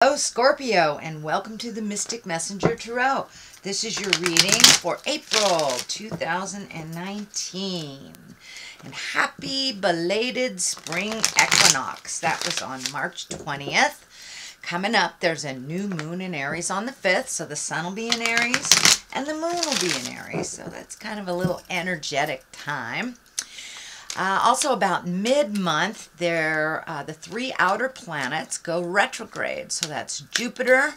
Hello, Scorpio, and welcome to the Mystic Messenger Tarot. This is your reading for April 2019. And happy belated spring equinox. That was on March 20th. Coming up, there's a new moon in Aries on the 5th, so the sun will be in Aries and the moon will be in Aries. So that's kind of a little energetic time. Also about mid-month, the three outer planets go retrograde. So that's Jupiter,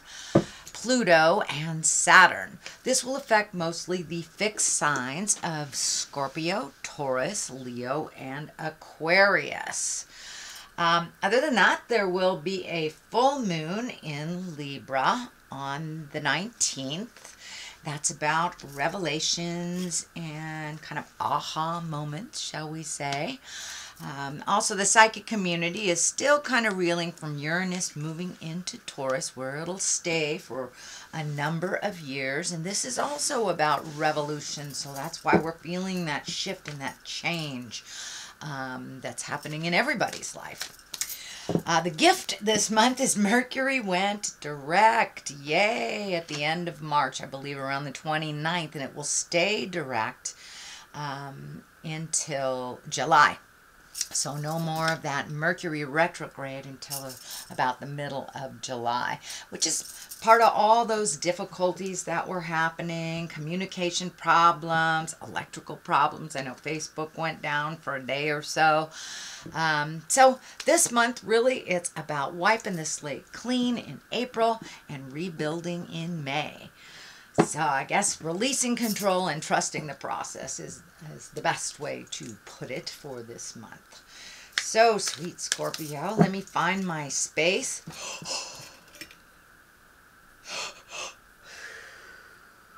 Pluto, and Saturn. This will affect mostly the fixed signs of Scorpio, Taurus, Leo, and Aquarius. Other than that, there will be a full moon in Libra on the 19th. That's about revelations and kind of aha moments, shall we say. Also, the psychic community is still kind of reeling from Uranus moving into Taurus, where it'll stay for a number of years. And this is also about revolution, so that's why we're feeling that shift and that change that's happening in everybody's life. The gift this month is Mercury went direct. Yay! At the end of March, I believe around the 29th, and it will stay direct until July. So no more of that Mercury retrograde until about the middle of July, which is part of all those difficulties that were happening, communication problems, electrical problems. I know Facebook went down for a day or so. So this month, really, it's about wiping the slate clean in April and rebuilding in May. So I guess releasing control and trusting the process is the best way to put it for this month. So sweet, Scorpio. Let me find my space.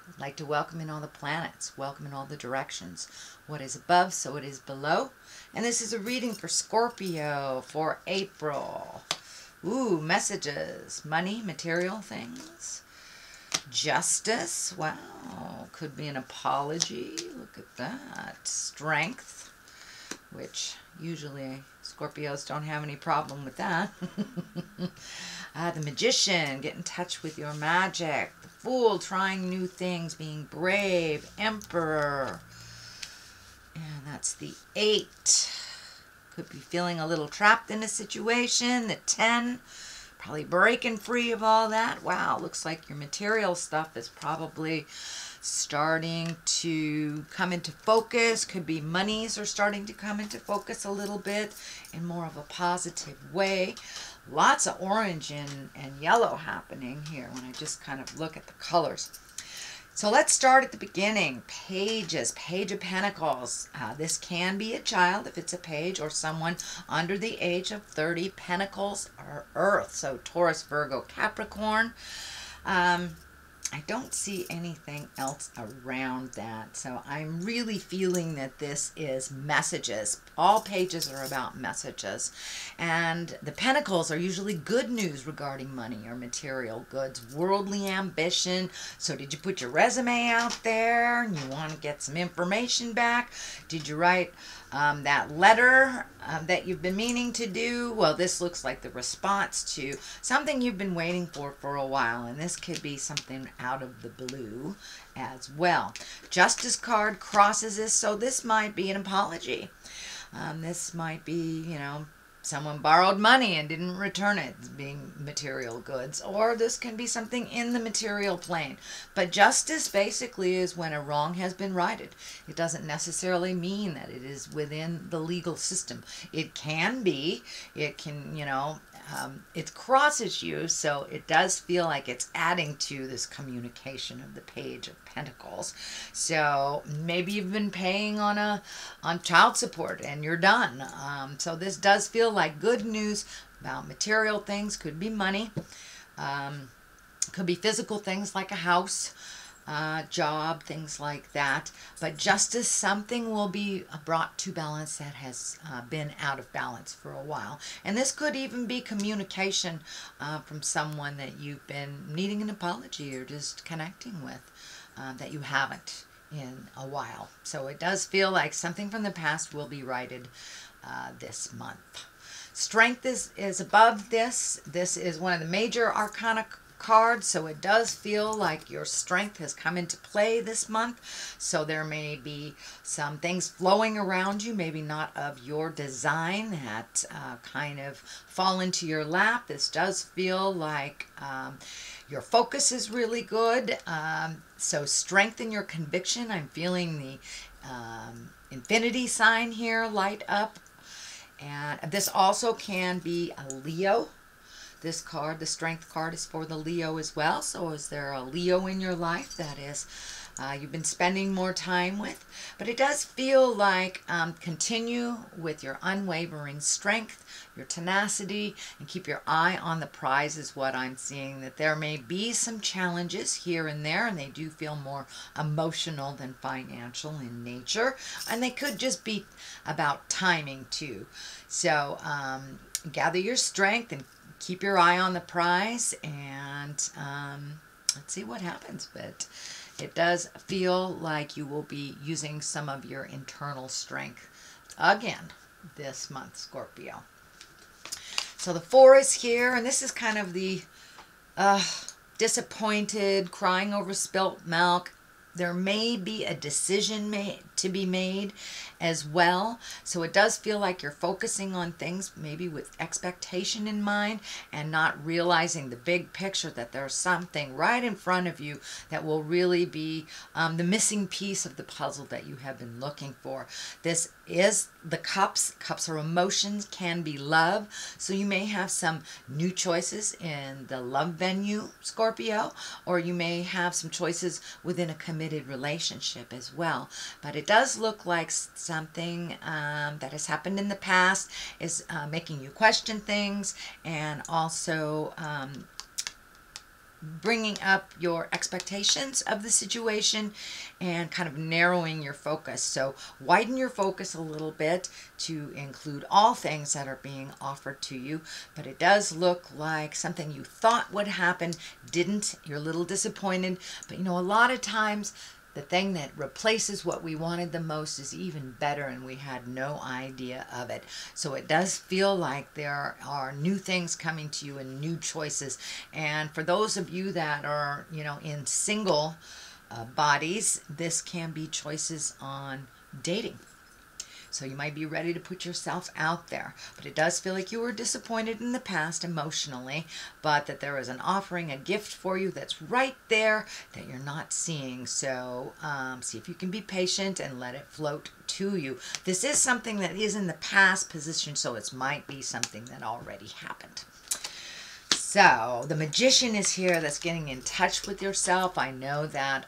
I'd like to welcome in all the planets, welcome in all the directions. What is above, so it is below. And this is a reading for Scorpio for April. Ooh, messages, money, material things. Justice, wow, could be an apology. Look at that. Strength, which usually Scorpios don't have any problem with that. The Magician, get in touch with your magic. The Fool, trying new things, being brave. Emperor, and that's the 8. Could be feeling a little trapped in a situation. The 10, probably breaking free of all that. Wow, looks like your material stuff is probably starting to come into focus. Could be monies are starting to come into focus a little bit in more of a positive way. Lots of orange and yellow happening here when I just kind of look at the colors. So let's start at the beginning. Pages, Page of Pentacles. This can be a child if it's a page, or someone under the age of 30. Pentacles are Earth, so Taurus, Virgo, Capricorn. I don't see anything else around that. So I'm really feeling that this is messages. All pages are about messages. And the pentacles are usually good news regarding money or material goods, worldly ambition. So did you put your resume out there and you want to get some information back? Did you write that letter that you've been meaning to do? Well, this looks like the response to something you've been waiting for a while, and this could be something out of the blue as well. Justice card crosses this, so this might be an apology. This might be, you know, someone borrowed money and didn't return it, being material goods, or this can be something in the material plane. But justice basically is when a wrong has been righted. It doesn't necessarily mean that it is within the legal system. It can be, it can, you know, it crosses you, so it does feel like it's adding to this communication of the Page of Pentacles. So maybe you've been paying on child support and you're done. So this does feel like good news about material things. Could be money, could be physical things like a house, job, things like that. But justice, something will be brought to balance that has been out of balance for a while. And this could even be communication from someone that you've been needing an apology or just connecting with that you haven't in a while. So it does feel like something from the past will be righted this month. Strength is above this. This is one of the major arcana cards, so it does feel like your strength has come into play this month. So there may be some things flowing around you, maybe not of your design, that kind of fall into your lap. This does feel like your focus is really good. So strengthen your conviction. I'm feeling the infinity sign here light up. And this also can be a Leo. This card, the strength card, is for the Leo as well. So is there a Leo in your life that is you've been spending more time with? But it does feel like continue with your unwavering strength, your tenacity, and keep your eye on the prize is what I'm seeing. That there may be some challenges here and there, and they do feel more emotional than financial in nature. And they could just be about timing too. So gather your strength and keep your eye on the prize, and let's see what happens. But it does feel like you will be using some of your internal strength again this month, Scorpio. So the 4 is here, and this is kind of the disappointed, crying over spilt milk. There may be a decision to be made as well. So it does feel like you're focusing on things maybe with expectation in mind and not realizing the big picture, that there's something right in front of you that will really be the missing piece of the puzzle that you have been looking for. This is the cups. Cups are emotions, can be love. So you may have some new choices in the love venue, Scorpio, or you may have some choices within a committed relationship as well. But it does look like something that has happened in the past is making you question things, and also bringing up your expectations of the situation and kind of narrowing your focus. So widen your focus a little bit to include all things that are being offered to you. But it does look like something you thought would happen didn't. You're a little disappointed. But you know, a lot of times the thing that replaces what we wanted the most is even better, and we had no idea of it. So it does feel like there are new things coming to you and new choices. And for those of you that are, you know, in single bodies, this can be choices on dating. So you might be ready to put yourself out there. But it does feel like you were disappointed in the past emotionally, but that there is an offering, a gift for you that's right there that you're not seeing. So see if you can be patient and let it float to you. This is something that is in the past position, so it might be something that already happened. So the Magician is here, that's getting in touch with yourself. I know that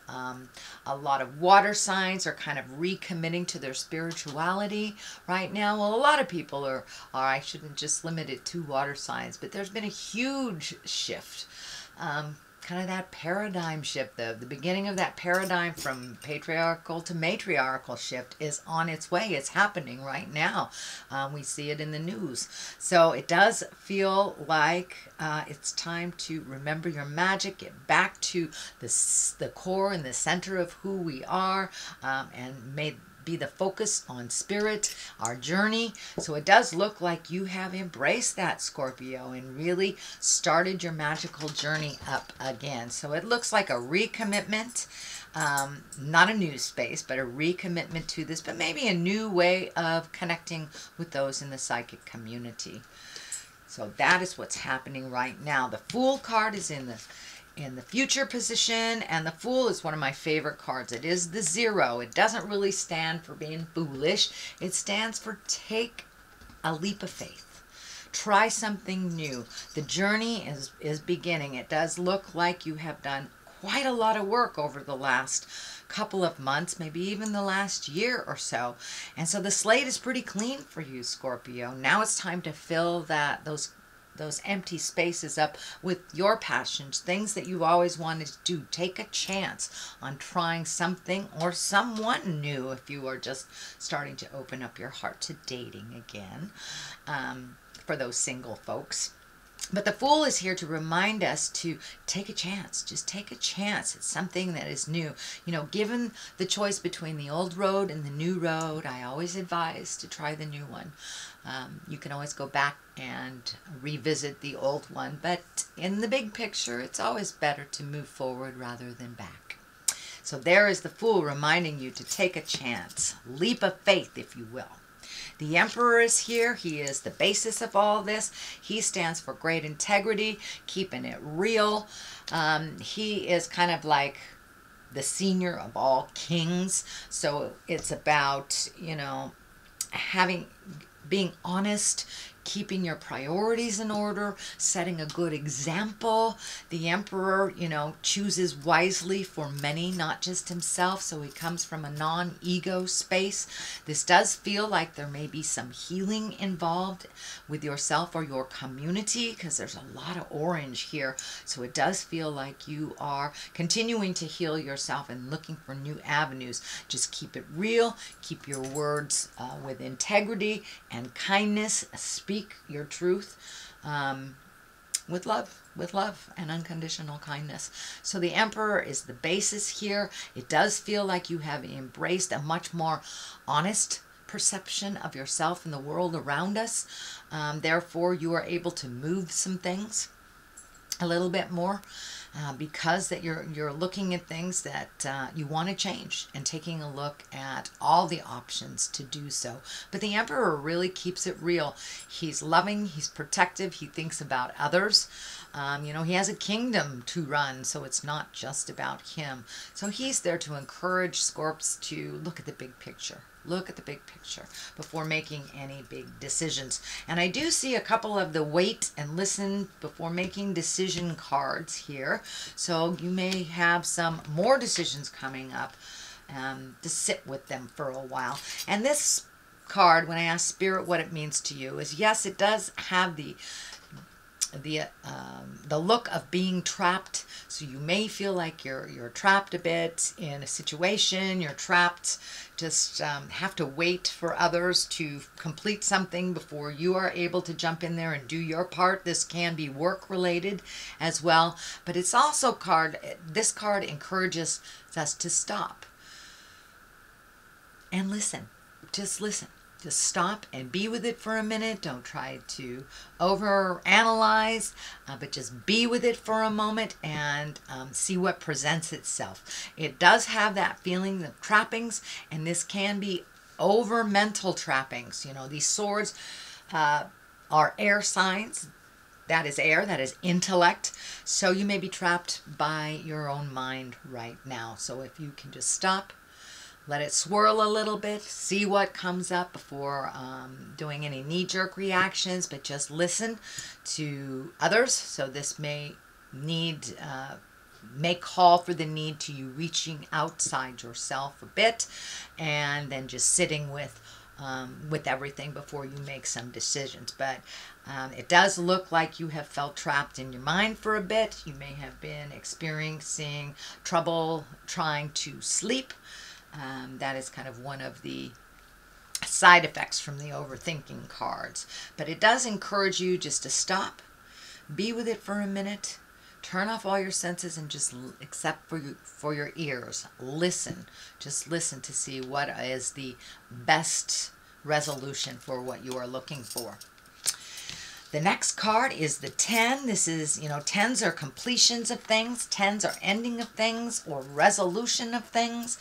a lot of water signs are kind of recommitting to their spirituality right now. Well, a lot of people are I shouldn't just limit it to water signs, but there's been a huge shift. Kind of that paradigm shift, the beginning of that paradigm from patriarchal to matriarchal shift is on its way. It's happening right now. We see it in the news. So it does feel like it's time to remember your magic, get back to the core and the center of who we are, and be the focus on spirit, our journey. So it does look like you have embraced that, Scorpio, and really started your magical journey up again. So it looks like a recommitment, not a new space, but a recommitment to this, but maybe a new way of connecting with those in the psychic community. So that is what's happening right now. The Fool card is in the future position, and the Fool is one of my favorite cards. It is the 0. It doesn't really stand for being foolish. It stands for take a leap of faith. Try something new. The journey is beginning. It does look like you have done quite a lot of work over the last couple of months, maybe even the last year or so. And so the slate is pretty clean for you, Scorpio. Now it's time to fill those empty spaces up with your passions, things that you've always wanted to do. Take a chance on trying something or someone new if you are just starting to open up your heart to dating again, for those single folks. But the Fool is here to remind us to take a chance. Just take a chance. It's something that is new. You know, given the choice between the old road and the new road, I always advise to try the new one. You can always go back and revisit the old one. But in the big picture, it's always better to move forward rather than back. So there is the Fool reminding you to take a chance. Leap of faith, if you will. The Emperor is here. He is the basis of all this. He stands for great integrity, keeping it real. He is kind of like the senior of all kings. So it's about, you know, being honest, keeping your priorities in order, setting a good example. The Emperor, you know, chooses wisely for many, not just himself, so he comes from a non-ego space. This does feel like there may be some healing involved with yourself or your community, because there's a lot of orange here, so it does feel like you are continuing to heal yourself and looking for new avenues. Just keep it real, keep your words with integrity and kindness. Speak your truth with love and unconditional kindness. So the Emperor is the basis here. It does feel like you have embraced a much more honest perception of yourself and the world around us. Therefore, you are able to move some things a little bit more because that you're looking at things that you want to change and taking a look at all the options to do so. But the Emperor really keeps it real. He's loving, he's protective, he thinks about others. You know, he has a kingdom to run, so it's not just about him. So he's there to encourage Scorps to look at the big picture. Look at the big picture before making any big decisions. And I do see a couple of the wait and listen before making decision cards here. So you may have some more decisions coming up to sit with them for a while. And this card, when I ask Spirit what it means to you, is yes, it does have the look of being trapped. So you may feel like you're trapped a bit in a situation. You're trapped, just have to wait for others to complete something before you are able to jump in there and do your part. This can be work related as well, but it's also this card encourages us to stop and listen. Just listen. Just stop and be with it for a minute. Don't try to overanalyze, but just be with it for a moment and see what presents itself. It does have that feeling of trappings, and this can be over mental trappings. You know, these swords are air signs. That is air, that is intellect. So you may be trapped by your own mind right now. So if you can just stop, let it swirl a little bit, see what comes up before doing any knee-jerk reactions, but just listen to others. So this may call for the need to you reaching outside yourself a bit, and then just sitting with everything before you make some decisions. But it does look like you have felt trapped in your mind for a bit. You may have been experiencing trouble trying to sleep. That is kind of one of the side effects from the overthinking cards. But it does encourage you just to stop, be with it for a minute, turn off all your senses, and just except for your ears, listen. Just listen to see what is the best resolution for what you are looking for. The next card is the 10. This is, you know, 10s are completions of things. 10s are ending of things or resolution of things.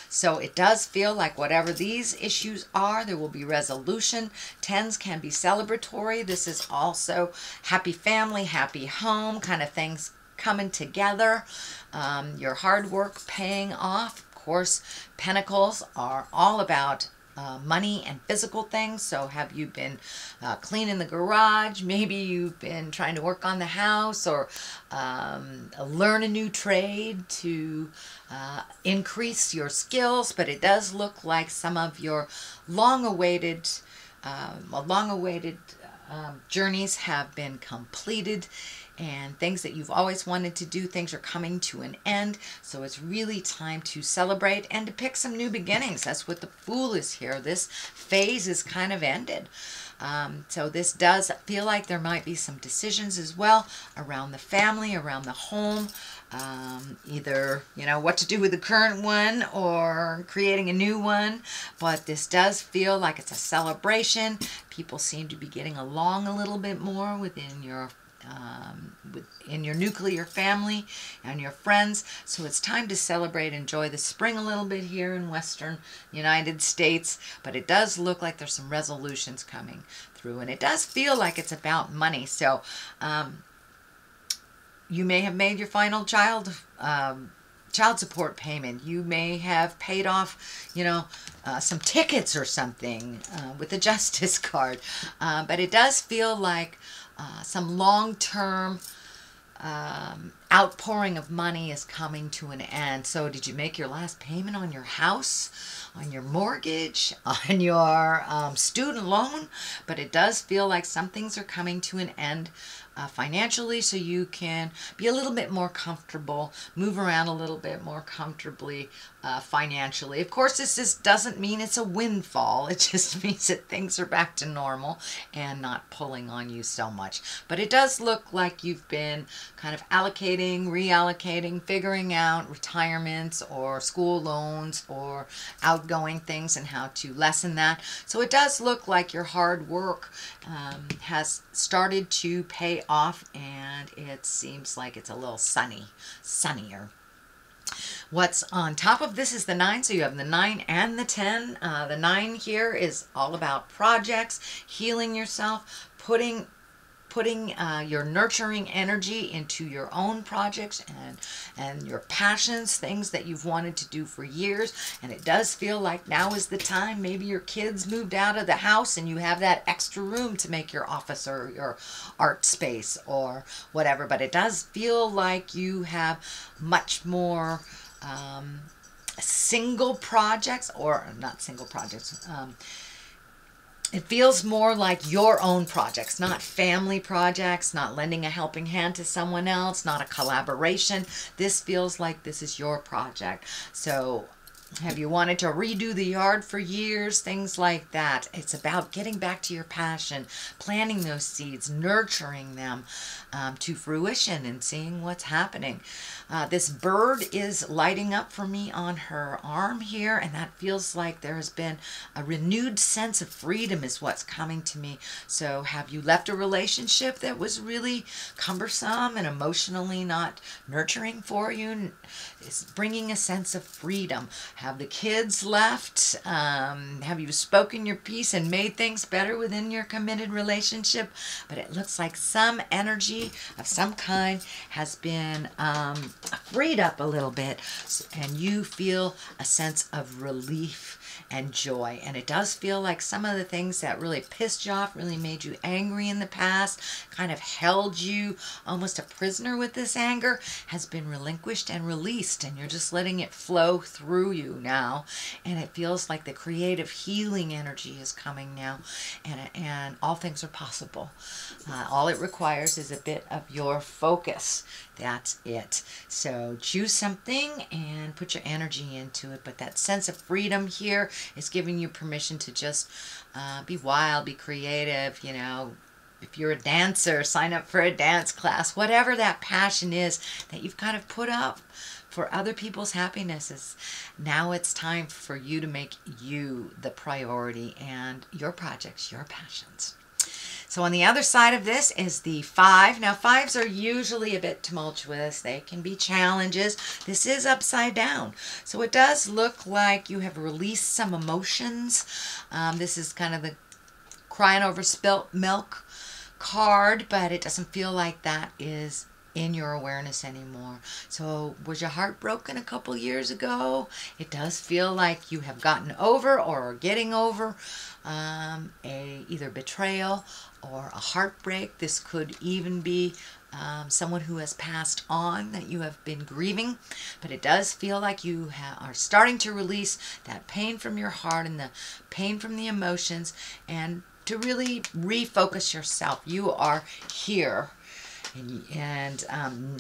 So it does feel like whatever these issues are, there will be resolution. 10s can be celebratory. This is also happy family, happy home kind of things coming together. Your hard work paying off. Of course, Pentacles are all about money and physical things. So have you been cleaning the garage? Maybe you've been trying to work on the house, or learn a new trade to increase your skills. But it does look like some of your long-awaited journeys have been completed, and things that you've always wanted to do, things are coming to an end. So it's really time to celebrate and to pick some new beginnings. That's what the Fool is here. This phase is kind of ended. So this does feel like there might be some decisions as well around the family, around the home, either, you know, what to do with the current one or creating a new one. But this does feel like it's a celebration. People seem to be getting along a little bit more within your in your nuclear family and your friends. So it's time to celebrate, enjoy the spring a little bit here in Western United States. But it does look like there's some resolutions coming through, and it does feel like it's about money. So you may have made your final child support payment. You may have paid off, you know, some tickets or something with the Justice card. But it does feel like some long-term outpouring of money is coming to an end. So did you make your last payment on your house, on your mortgage, on your student loan? But it does feel like some things are coming to an end financially, so you can be a little bit more comfortable, move around a little bit more comfortably financially. Of course, this doesn't mean it's a windfall. It just means that things are back to normal and not pulling on you so much. But it does look like you've been kind of allocating, reallocating, figuring out retirements or school loans or outgoing things and how to lessen that. So it does look like your hard work has started to pay off, and it seems like it's a little sunnier. What's on top of this is the 9, so you have the 9 and the 10. The 9 here is all about projects, healing yourself, putting your nurturing energy into your own projects and your passions, things that you've wanted to do for years. And it does feel like now is the time. Maybe your kids moved out of the house and you have that extra room to make your office or your art space or whatever. But it does feel like you have much more single projects, or not single projects, it feels more like your own projects, not family projects, not lending a helping hand to someone else, not a collaboration. This feels like this is your project. So have you wanted to redo the yard for years? Things like that. It's about getting back to your passion, planting those seeds, nurturing them to fruition and seeing what's happening. This bird is lighting up for me on her arm here, and that feels like there has been a renewed sense of freedom is what's coming to me. So have you left a relationship that was really cumbersome and emotionally not nurturing for you? It's bringing a sense of freedom. Have the kids left? Have you spoken your piece and made things better within your committed relationship? But it looks like some energy of some kind has been freed up a little bit, and you feel a sense of relief and joy. And it does feel like some of the things that really pissed you off, really made you angry in the past, kind of held you almost a prisoner with this anger, has been relinquished and released, and you're just letting it flow through you now. And it feels like the creative healing energy is coming now, and all things are possible. All it requires is a bit of your focus. That's it. So choose something and put your energy into it. But that sense of freedom here is giving you permission to just be wild, be creative. You know, if you're a dancer, sign up for a dance class. Whatever that passion is that you've kind of put up for other people's happiness, now it's time for you to make you the priority and your projects, your passions. So on the other side of this is the 5. Now 5s are usually a bit tumultuous. They can be challenges. This is upside down. So it does look like you have released some emotions. This is kind of the crying over spilt milk card, but it doesn't feel like that is in your awareness anymore. So was your heart broken a couple years ago? It does feel like you have gotten over or are getting over either betrayal or a heartbreak. This could even be someone who has passed on that you have been grieving. But it does feel like you are starting to release that pain from your heart and the pain from the emotions, and to really refocus yourself. You are here. And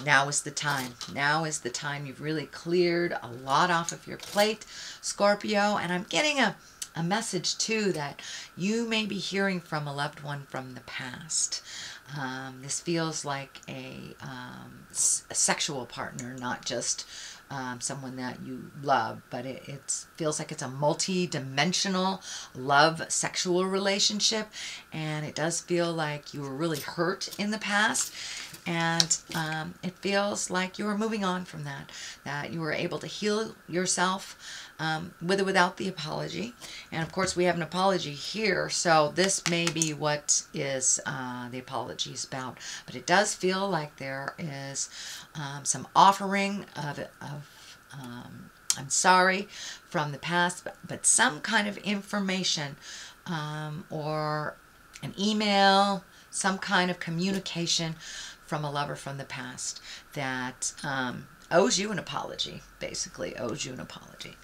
now is the time. Now is the time. You've really cleared a lot off of your plate, Scorpio. And I'm getting a a message too that you may be hearing from a loved one from the past. This feels like a sexual partner, not just someone that you love, but it feels like it's a multi-dimensional love sexual relationship, and it does feel like you were really hurt in the past, and it feels like you were moving on from that you were able to heal yourself with or without the apology. And of course we have an apology here, so this may be what is the apology is about. But it does feel like there is some offering of I'm sorry from the past, but some kind of information or an email, some kind of communication from a lover from the past that owes you an apology, basically owes you an apology.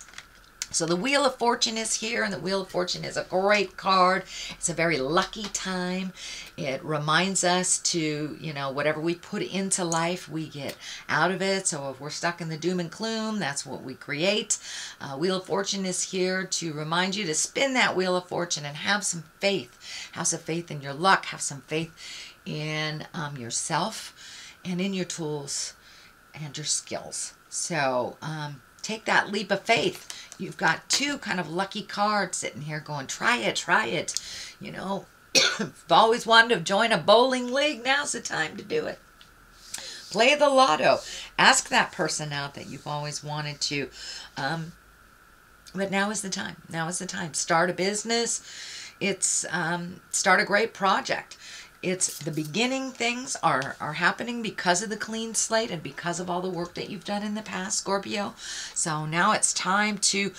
So the Wheel of Fortune is here, and the Wheel of Fortune is a great card. It's a very lucky time. It reminds us to, you know, whatever we put into life, we get out of it. So if we're stuck in the doom and gloom, that's what we create. Wheel of Fortune is here to remind you to spin that Wheel of Fortune and have some faith. Have some faith in your luck. Have some faith in yourself and in your tools and your skills. So take that leap of faith. You've got two kind of lucky cards sitting here going, try it, try it. You know, if you've always wanted to join a bowling league, now's the time to do it. Play the lotto. Ask that person out that you've always wanted to. But now is the time. Now is the time. Start a business. It's start a great project. It's the beginning. Things are happening because of the clean slate and because of all the work that you've done in the past, Scorpio. So now it's time to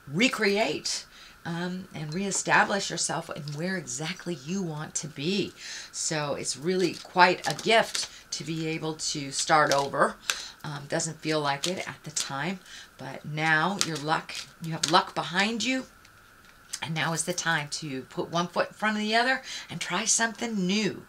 recreate and reestablish yourself in where exactly you want to be. So it's really quite a gift to be able to start over. Doesn't feel like it at the time, but now you have luck behind you. And now is the time to put one foot in front of the other and try something new.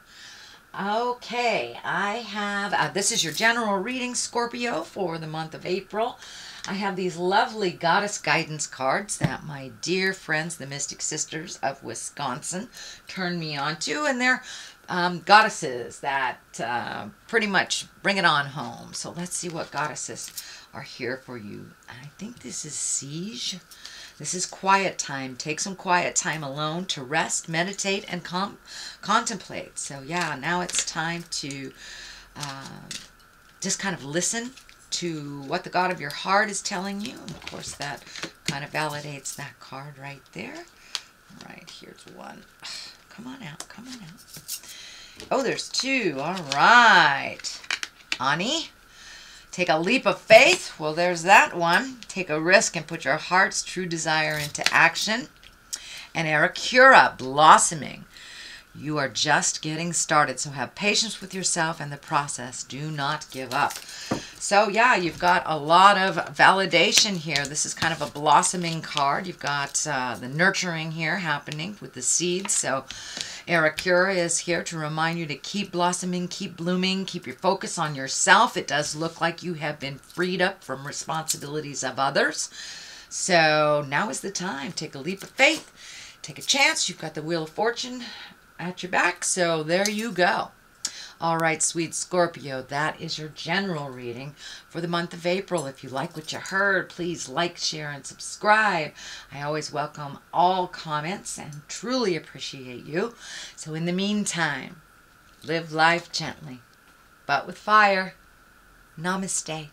Okay, I have, this is your general reading, Scorpio, for the month of April. I have these lovely goddess guidance cards that my dear friends, the Mystic Sisters of Wisconsin, turned me on to. And they're goddesses that pretty much bring it on home. So let's see what goddesses are here for you. I think this is Siege. This is quiet time. Take some quiet time alone to rest, meditate, and contemplate. So yeah, now it's time to just kind of listen to what the God of your heart is telling you. And of course, that kind of validates that card right there. All right, here's one. Come on out. Come on out. Oh, there's two. All right. Ani. Take a leap of faith. Well, there's that one. Take a risk and put your heart's true desire into action. And Aracura, blossoming. You are just getting started, so have patience with yourself and the process. Do not give up. So yeah, you've got a lot of validation here. This is kind of a blossoming card. You've got the nurturing here happening with the seeds. So Aracura is here to remind you to keep blossoming, keep blooming, keep your focus on yourself. It does look like you have been freed up from responsibilities of others. So now is the time. Take a leap of faith. Take a chance. You've got the Wheel of Fortune at your back, so there you go. All right, sweet Scorpio, that is your general reading for the month of April. If you like what you heard, please like, share, and subscribe. I always welcome all comments and truly appreciate you. So in the meantime, live life gently, but with fire. Namaste.